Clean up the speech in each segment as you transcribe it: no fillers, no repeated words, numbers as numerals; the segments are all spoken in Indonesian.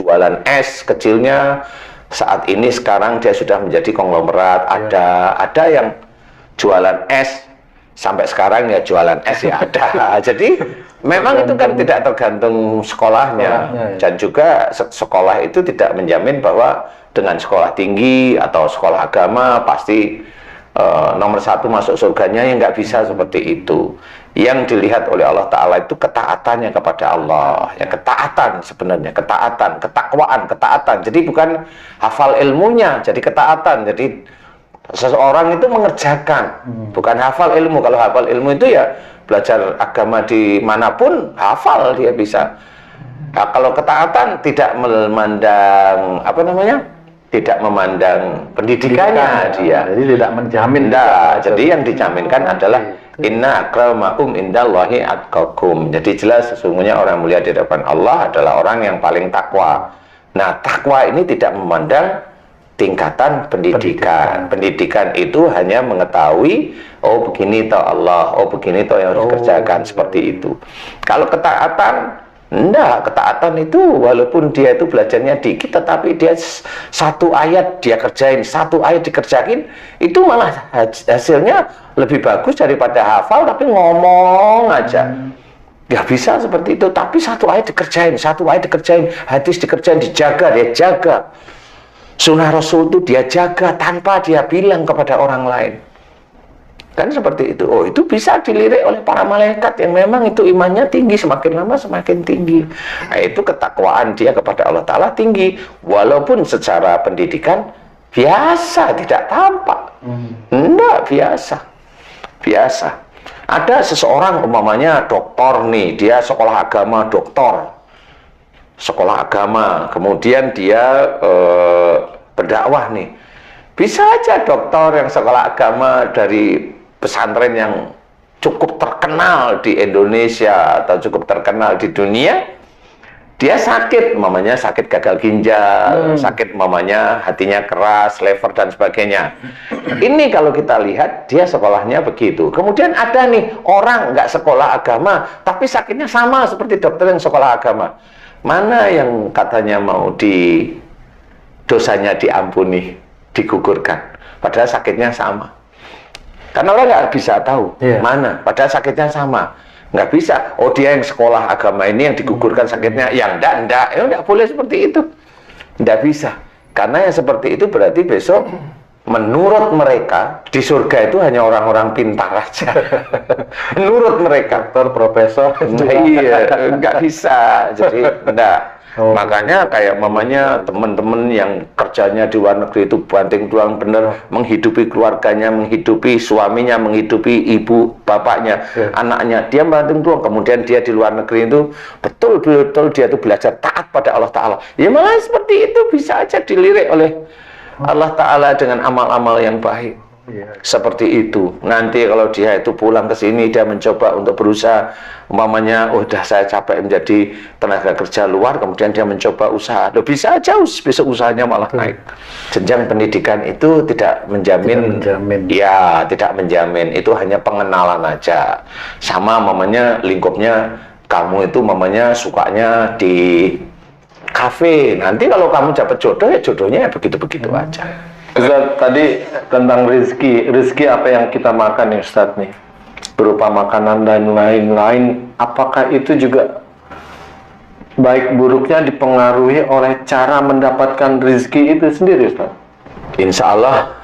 jualan es kecilnya, saat ini sekarang dia sudah menjadi konglomerat. Ada yang jualan es sampai sekarang ya jualan es ya ada. Jadi memang itu kan tidak tergantung sekolahnya, dan juga sekolah itu tidak menjamin bahwa dengan sekolah tinggi atau sekolah agama pasti nomor satu masuk surganya, yang nggak bisa seperti itu. Yang dilihat oleh Allah Ta'ala itu ketaatannya kepada Allah, ya ketaatan sebenarnya, ketaatan, ketakwaan, ketaatan. Jadi bukan hafal ilmunya, jadi ketaatan. Jadi seseorang itu mengerjakan, bukan hafal ilmu. Kalau hafal ilmu itu ya belajar agama dimanapun hafal dia bisa. Nah, kalau ketaatan tidak memandang apa namanya, tidak memandang pendidikannya dia. Jadi tidak menjamin. Jadi yang dijaminkan adalah inna akramakum indallahi atqakum. Jadi jelas sesungguhnya orang mulia di depan Allah adalah orang yang paling takwa. Nah, takwa ini tidak memandang tingkatan pendidikan. Pendidikan itu hanya mengetahui, oh begini toh Allah, oh begini toh yang harus dikerjakan, seperti itu. Kalau ketaatan, enggak, ketaatan itu walaupun dia itu belajarnya dikit, tetapi dia satu ayat dia kerjain, satu ayat dikerjain, itu malah hasilnya lebih bagus daripada hafal tapi ngomong aja. Nggak bisa seperti itu, tapi satu ayat dikerjain, hadis dikerjain, dijaga, dia jaga. Sunnah Rasul itu dia jaga tanpa dia bilang kepada orang lain. Kan seperti itu. Oh, itu bisa dilirik oleh para malaikat yang memang itu imannya tinggi, semakin lama semakin tinggi. Nah, itu ketakwaan dia kepada Allah Ta'ala tinggi, walaupun secara pendidikan biasa, tidak tampak. Enggak, biasa. Ada seseorang umpamanya doktor nih, dia sekolah agama doktor, sekolah agama, kemudian dia berdakwah nih. Bisa aja dokter yang sekolah agama dari pesantren yang cukup terkenal di Indonesia atau cukup terkenal di dunia, dia sakit, mamanya sakit gagal ginjal, sakit mamanya hatinya keras, lever dan sebagainya. Ini kalau kita lihat dia sekolahnya begitu. Kemudian ada nih orang nggak sekolah agama tapi sakitnya sama seperti dokter yang sekolah agama. Mana yang katanya mau dosanya diampuni, digugurkan, padahal sakitnya sama? Karena orang nggak bisa tahu mana, padahal sakitnya sama. Nggak bisa. Oh, dia yang sekolah agama ini yang digugurkan sakitnya, yang enggak, enggak boleh seperti itu. Nggak bisa. Karena yang seperti itu berarti besok menurut mereka di surga itu hanya orang-orang pintar aja. Menurut mereka, dokter, profesor, iya, nggak bisa. Jadi enggak. Makanya kayak mamanya teman-teman yang kerjanya di luar negeri itu banting tulang bener, menghidupi keluarganya, menghidupi suaminya, menghidupi ibu bapaknya, anaknya, dia banting tulang. Kemudian dia di luar negeri itu betul-betul dia itu belajar taat pada Allah Ta'ala. Ya malah seperti itu bisa aja dilirik oleh Allah Ta'ala dengan amal-amal yang baik. Seperti itu. Nanti kalau dia itu pulang ke sini, dia mencoba untuk berusaha, umpamanya, oh udah saya capek menjadi tenaga kerja luar, kemudian dia mencoba usaha. Loh, bisa aja besok usahanya malah naik. Jenjang pendidikan itu tidak menjamin. Ya, tidak menjamin. Itu hanya pengenalan aja. Sama mamanya lingkupnya, kamu itu mamanya sukanya di kafe. Nanti kalau kamu dapat jodoh, ya jodohnya ya begitu-begitu aja. Ustaz, tadi tentang rezeki apa yang kita makan nih Ustaz nih, berupa makanan dan lain-lain, apakah itu juga baik buruknya dipengaruhi oleh cara mendapatkan rezeki itu sendiri Ustaz? Insya Allah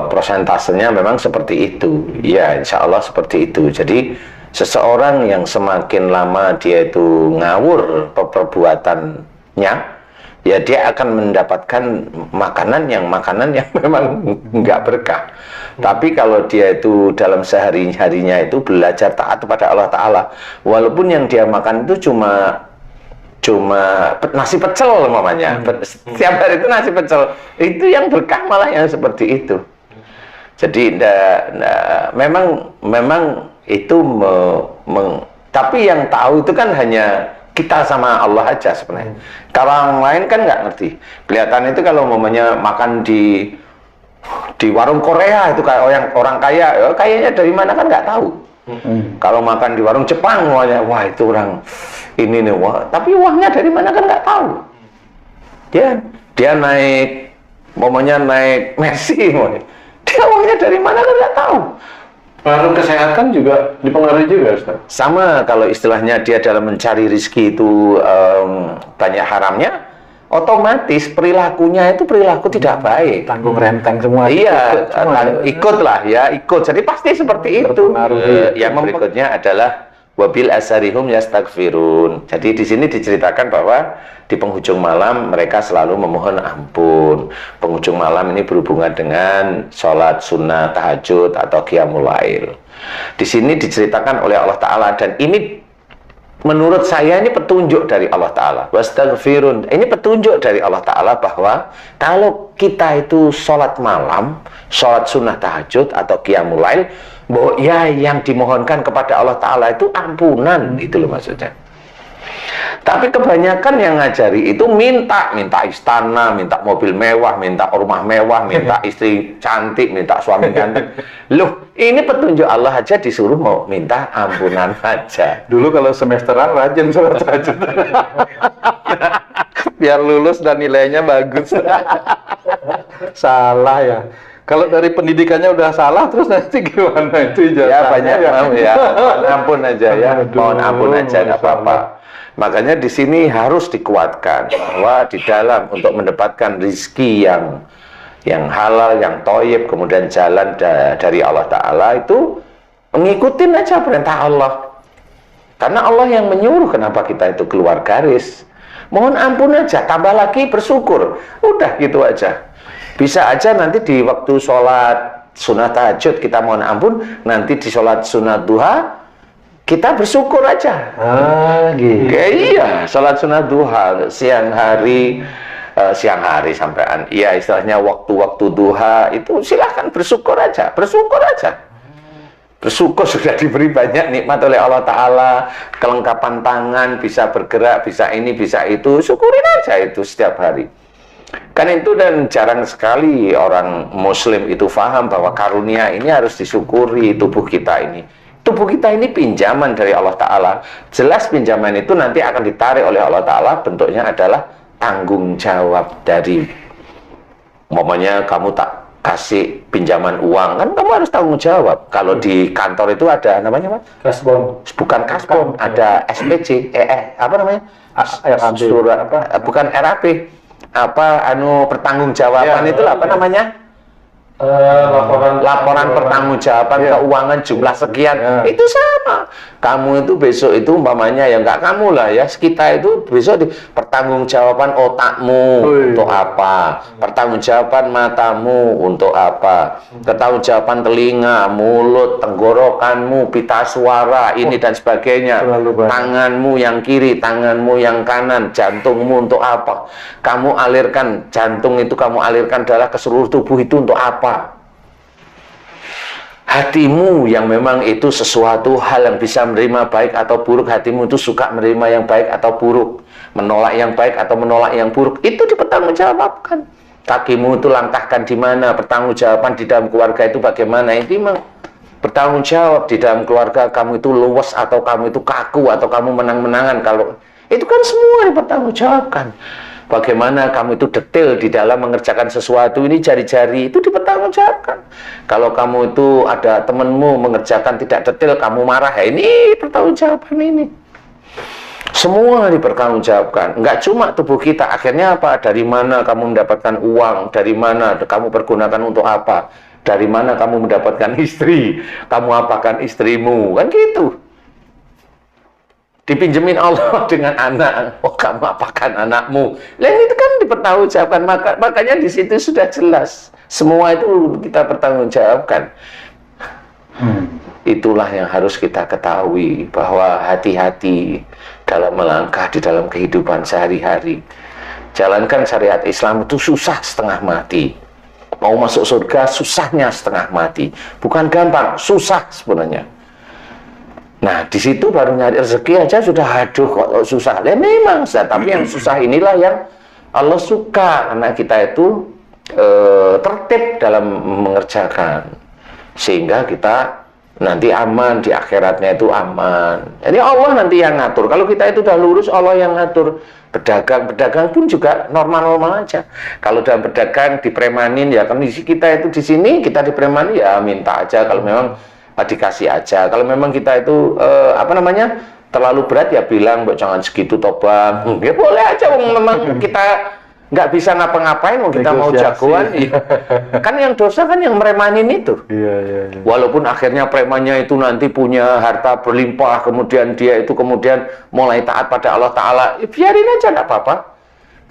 prosentasenya memang seperti itu. Ya, insya Allah seperti itu. Jadi seseorang yang semakin lama dia itu ngawur perbuatannya, ya dia akan mendapatkan makanan yang memang nggak berkah. Tapi kalau dia itu dalam sehari-harinya itu belajar taat kepada Allah Ta'ala, walaupun yang dia makan itu cuma nasi pecel mamanya, setiap hari itu nasi pecel, itu yang berkah malah yang seperti itu. Jadi memang itu tapi yang tahu itu kan hanya kita sama Allah aja sebenarnya. Kalau orang lain kan nggak ngerti. Kelihatan itu kalau mamanya makan di warung Korea itu kayak orang kaya, ya, kayaknya dari mana kan nggak tahu. Kalau makan di warung Jepang, wah itu orang ini nih, wah, tapi uangnya dari mana kan nggak tahu. Dia naik, momennya naik Messi, dia uangnya dari mana kan nggak tahu. Pengaruh kesehatan juga dipengaruhi juga, Ustaz. Sama kalau istilahnya dia dalam mencari rezeki itu banyak haramnya, otomatis perilakunya itu perilaku tidak baik. Tanggung renteng semua. Iya, ikutlah ya, ikut. Jadi pasti seperti itu. Yang berikutnya adalah wabil asarihum yastaghfirun. Jadi di sini diceritakan bahwa di penghujung malam mereka selalu memohon ampun. Penghujung malam ini berhubungan dengan sholat sunnah tahajud atau qiyamul lail. Di sini diceritakan oleh Allah Ta'ala, dan ini menurut saya ini petunjuk dari Allah Ta'ala. Wastaghfirun. Ini petunjuk dari Allah Ta'ala bahwa kalau kita itu sholat malam, sholat sunnah tahajud atau qiyamul lail, bahwa ya yang dimohonkan kepada Allah Ta'ala itu ampunan, itu loh maksudnya. Tapi kebanyakan yang ngajari itu minta istana, minta mobil mewah, minta rumah mewah, minta istri cantik, minta suami ganteng. Loh, ini petunjuk Allah aja disuruh mau minta ampunan aja. Dulu kalau semesteran rajin sholat tahajud. Biar lulus dan nilainya bagus. Salah ya. Kalau dari pendidikannya udah salah, terus nanti gimana itu ijazahnya? Ya banyak ya. Mohon ampun aja ya. Mohon ampun aja, nggak apa-apa. Makanya di sini harus dikuatkan bahwa di dalam untuk mendapatkan rezeki yang halal, yang thayyib, kemudian jalan dari Allah Ta'ala itu mengikutin aja perintah Allah. Karena Allah yang menyuruh, kenapa kita itu keluar garis. Mohon ampun aja, tambah lagi bersyukur. Udah gitu aja. Bisa aja nanti di waktu sholat sunnah tahajud kita mohon ampun, nanti di sholat sunnah duha kita bersyukur aja. Gitu. Iya, sholat sunnah duha siang hari sampean. Iya, istilahnya waktu-waktu duha itu silahkan bersyukur aja, bersyukur sudah diberi banyak nikmat oleh Allah Ta'ala, kelengkapan tangan, bisa bergerak, bisa ini, bisa itu, syukurin aja itu setiap hari. Kan itu, dan jarang sekali orang muslim itu paham bahwa karunia ini harus disyukuri. Tubuh kita ini pinjaman dari Allah Ta'ala. Jelas pinjaman itu nanti akan ditarik oleh Allah Ta'ala, bentuknya adalah tanggung jawab dari, umpamanya kamu tak kasih pinjaman uang, kan kamu harus tanggung jawab. Kalau di kantor itu ada namanya apa? Kasbon. Bukan kasbon, ada SPC, apa namanya? RAP. Surat apa? Bukan RAP. Pertanggungjawaban Ya, itulah apa namanya? Laporan pertanggungjawaban keuangan jumlah sekian. Itu sama. Kamu itu besok itu umpamanya ya enggak kamu lah ya, kita itu besok pertanggungjawaban otakmu untuk apa? Pertanggungjawaban matamu untuk apa? Pertanggungjawaban telinga, mulut, tenggorokanmu, pita suara, ini dan sebagainya. Tanganmu yang kiri, tanganmu yang kanan, jantungmu untuk apa? Kamu alirkan jantung itu, kamu alirkan darah ke seluruh tubuh itu untuk apa? Hatimu yang memang itu sesuatu hal yang bisa menerima baik atau buruk, hatimu itu suka menerima yang baik atau buruk, menolak yang baik atau menolak yang buruk, itu dipertanggungjawabkan. Kakimu itu langkahkan di mana, pertanggungjawaban di dalam keluarga itu bagaimana, itu memang bertanggung jawab. Di dalam keluarga kamu itu luwes atau kamu itu kaku atau kamu menang-menangan, kalau itu kan semua dipertanggungjawabkan. Bagaimana kamu itu detail di dalam mengerjakan sesuatu, ini jari-jari itu dipertanggungjawabkan. Kalau kamu itu ada temanmu mengerjakan tidak detail, kamu marah, ya ini pertanggungjawaban ini. Semua dipertanggungjawabkan. Enggak cuma tubuh kita. Akhirnya apa? Dari mana kamu mendapatkan uang? Dari mana kamu pergunakan untuk apa? Dari mana kamu mendapatkan istri? Kamu apakan istrimu? Kan gitu. Dipinjemin Allah dengan anak, kamu apakan anakmu? Lain itu kan dipertanggungjawabkan. Makanya di situ sudah jelas. Semua itu kita pertanggungjawabkan. Itulah yang harus kita ketahui, bahwa hati-hati dalam melangkah di dalam kehidupan sehari-hari. Jalankan syariat Islam itu susah setengah mati. Mau masuk surga susahnya setengah mati. Bukan gampang, susah sebenarnya. Nah, di situ baru nyari rezeki aja sudah aduh kok susah. Ya memang, tapi yang susah inilah yang Allah suka, karena kita itu tertib dalam mengerjakan. Sehingga kita nanti aman, di akhiratnya itu aman. Jadi Allah nanti yang ngatur. Kalau kita itu udah lurus, Allah yang ngatur. Berdagang pun juga normal-normal aja. Kalau dalam berdagang dipremanin, ya kondisi kita itu di sini, kita dipremanin, ya minta aja. Kalau memang dikasih aja. Kalau memang kita itu terlalu berat, ya bilang, jangan segitu toba. Ya boleh aja, memang kita nggak bisa ngapa-ngapain, kita mau jagoan, ya. Kan yang dosa kan yang meremanin itu. Iya. Walaupun akhirnya premannya itu nanti punya harta berlimpah, kemudian dia itu kemudian mulai taat pada Allah Ta'ala, ya biarin aja, nggak apa-apa.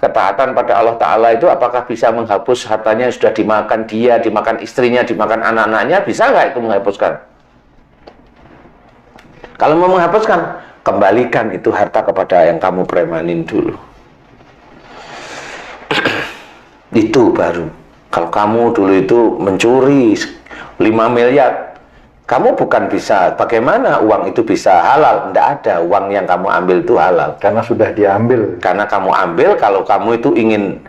Ketaatan pada Allah Ta'ala itu apakah bisa menghapus hartanya yang sudah dimakan dia, dimakan istrinya, dimakan anak-anaknya, bisa nggak itu menghapuskan? Kalau mau menghapuskan, kembalikan itu harta kepada yang kamu premanin dulu. Itu baru. Kalau kamu dulu itu mencuri 5 miliar, kamu bukan bisa, bagaimana uang itu bisa halal? Tidak ada, uang yang kamu ambil itu halal. Karena sudah diambil. Karena kamu ambil, kalau kamu itu ingin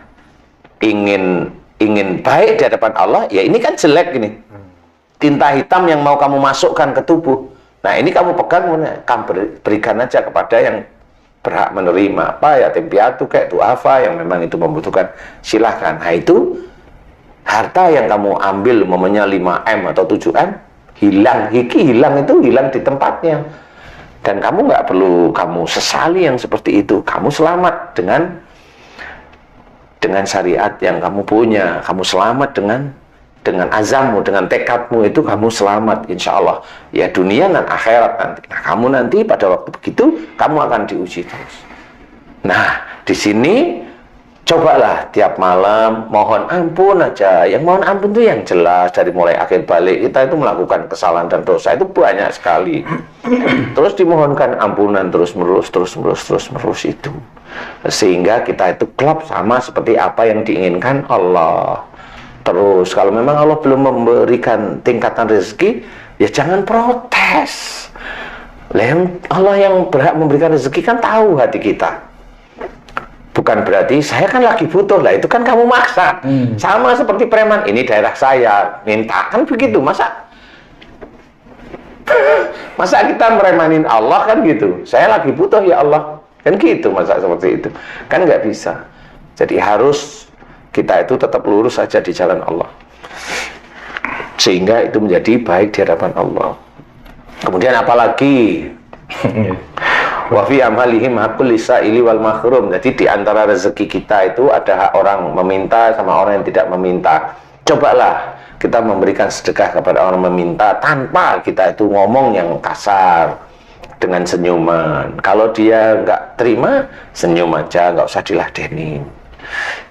baik di hadapan Allah, ya ini kan jelek ini. Tinta hitam yang mau kamu masukkan ke tubuh. Nah ini kamu pegang, kamu berikan aja kepada yang berhak menerima, yatim piatu kayak duafa yang memang itu membutuhkan, silahkan. Nah itu harta yang kamu ambil, momennya 5M atau 7M, hilang itu hilang di tempatnya, dan kamu nggak perlu kamu sesali yang seperti itu. Kamu selamat dengan syariat yang kamu punya, kamu selamat dengan azammu, dengan tekadmu, itu kamu selamat insya Allah, ya dunia dan akhirat nanti. Nah kamu nanti pada waktu begitu kamu akan diuji terus. Nah di sini cobalah tiap malam mohon ampun aja. Yang mohon ampun itu yang jelas, dari mulai akhir balik kita itu melakukan kesalahan dan dosa itu banyak sekali. Terus dimohonkan ampunan terus menerus itu, sehingga kita itu klop sama seperti apa yang diinginkan Allah. Terus kalau memang Allah belum memberikan tingkatan rezeki, ya jangan protes. Allah yang berhak memberikan rezeki kan tahu hati kita. Bukan berarti saya kan lagi butuh, lah itu kan kamu maksa. Sama seperti preman, ini daerah saya, minta, kan begitu. Masa kita meremanin Allah kan gitu? Saya lagi butuh ya Allah, kan gitu, masa seperti itu? Kan nggak bisa. Jadi harus kita itu tetap lurus saja di jalan Allah, sehingga itu menjadi baik di hadapan Allah. Kemudian apalagi wa fi amalihim haqqul lisaili wal mahrum. Jadi di antara rezeki kita itu ada hak orang meminta sama orang yang tidak meminta. Cobalah kita memberikan sedekah kepada orang meminta tanpa kita itu ngomong yang kasar, dengan senyuman. Kalau dia nggak terima, senyum aja, nggak usah diladenin.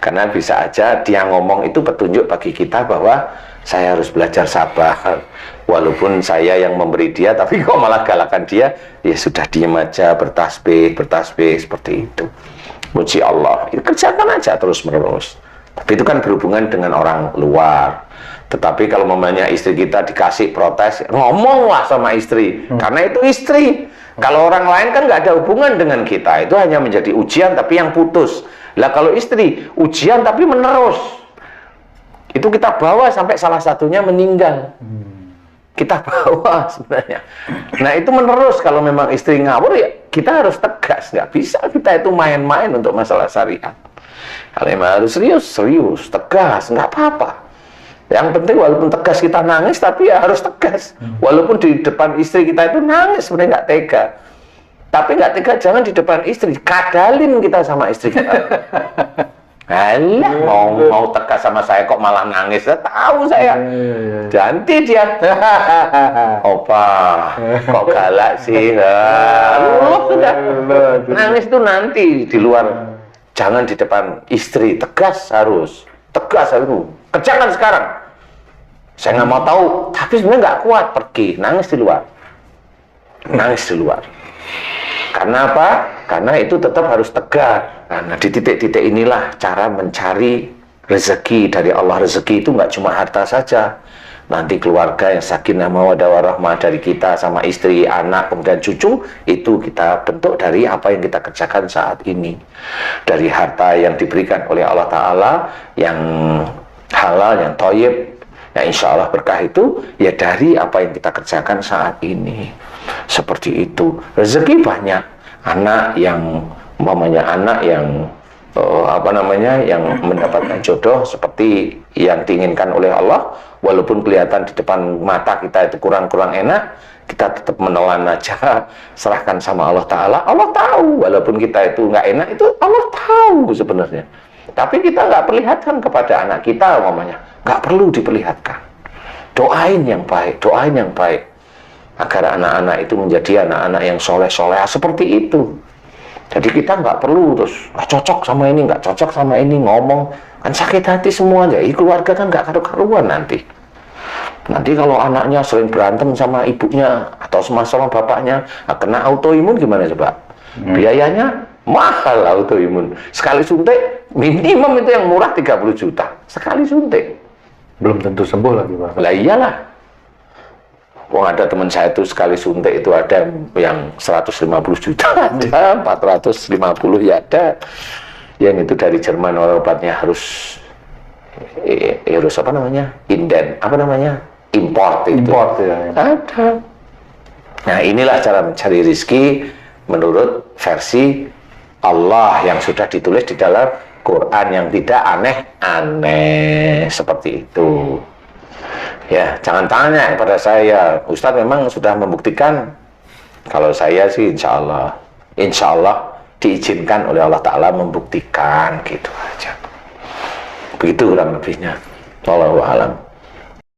Karena bisa aja dia ngomong itu petunjuk bagi kita bahwa saya harus belajar sabar. Walaupun saya yang memberi dia, tapi kok malah galakan dia, ya sudah diem aja, bertasbih seperti itu. Muji Allah, itu kerjakan aja terus menerus. Tapi itu kan berhubungan dengan orang luar. Tetapi kalau mamanya istri kita dikasih protes, ngomonglah sama istri, karena itu istri. Kalau orang lain kan nggak ada hubungan dengan kita, itu hanya menjadi ujian tapi yang putus. Lah kalau istri, ujian tapi menerus. Itu kita bawa sampai salah satunya meninggal. Kita bawa sebenarnya. Nah itu menerus. Kalau memang istri ngawur, ya kita harus tegas. Nggak bisa kita itu main-main untuk masalah syariat. Kalau memang harus serius, tegas, nggak apa-apa. Yang penting walaupun tegas kita nangis, tapi ya harus tegas. Walaupun di depan istri kita itu nangis, sebenarnya nggak tega. Tapi nggak tega jangan di depan istri, kadalin kita sama istri kita. Alah, mau tegas sama saya kok malah nangis, tahu saya. Ganti dia. Opa, kok galak sih? Sudah. Nangis itu nanti di luar, jangan di depan istri. Tegas harus. Kerjakan sekarang. Saya nggak mau tahu, tapi sebenarnya nggak kuat, pergi, nangis di luar. Karena apa? Karena itu tetap harus tegar. Karena di titik-titik inilah cara mencari rezeki dari Allah. Rezeki itu nggak cuma harta saja. Nanti keluarga yang sakinah mawaddah warahmah dari kita sama istri, anak, kemudian cucu, itu kita bentuk dari apa yang kita kerjakan saat ini. Dari harta yang diberikan oleh Allah Ta'ala, yang halal, yang thayyib, Nah, insya Allah berkah itu ya dari apa yang kita kerjakan saat ini. Seperti itu. Rezeki banyak. Anak yang umpamanya anak yang yang mendapatkan jodoh seperti yang diinginkan oleh Allah, walaupun kelihatan di depan mata kita itu kurang-kurang enak, kita tetap menelan aja, serahkan sama Allah Ta'ala. Allah tahu, walaupun kita itu nggak enak, itu Allah tahu sebenarnya. Tapi kita nggak perlihatkan kepada anak kita, umpamanya. Nggak perlu diperlihatkan. Doain yang baik, agar anak-anak itu menjadi anak-anak yang soleh-soleh seperti itu. Jadi kita nggak perlu terus cocok sama ini, nggak cocok sama ini, ngomong kan sakit hati semuanya. Keluarga kan nggak karu-karuan nanti. Nanti kalau anaknya sering berantem sama ibunya atau sama bapaknya, kena autoimun gimana coba? Biayanya mahal autoimun. Sekali suntik minimum itu yang murah 30 juta. Sekali suntik. Belum tentu sembuh lagi, Pak. Lah iyalah. Wong ada teman saya itu sekali suntik itu ada yang 150 juta, ada 450 ya ada. Yang itu dari Jerman obatnya harus apa namanya? Import itu. Import ya. Ada. Nah, inilah cara mencari rezeki menurut versi Allah yang sudah ditulis di dalam Quran, yang tidak aneh-aneh seperti itu. Ya, jangan tanya kepada saya. Ustadz memang sudah membuktikan. Kalau saya sih insya Allah diizinkan oleh Allah Ta'ala membuktikan, gitu aja. Begitu kurang lebihnya. Wallahu a'lam.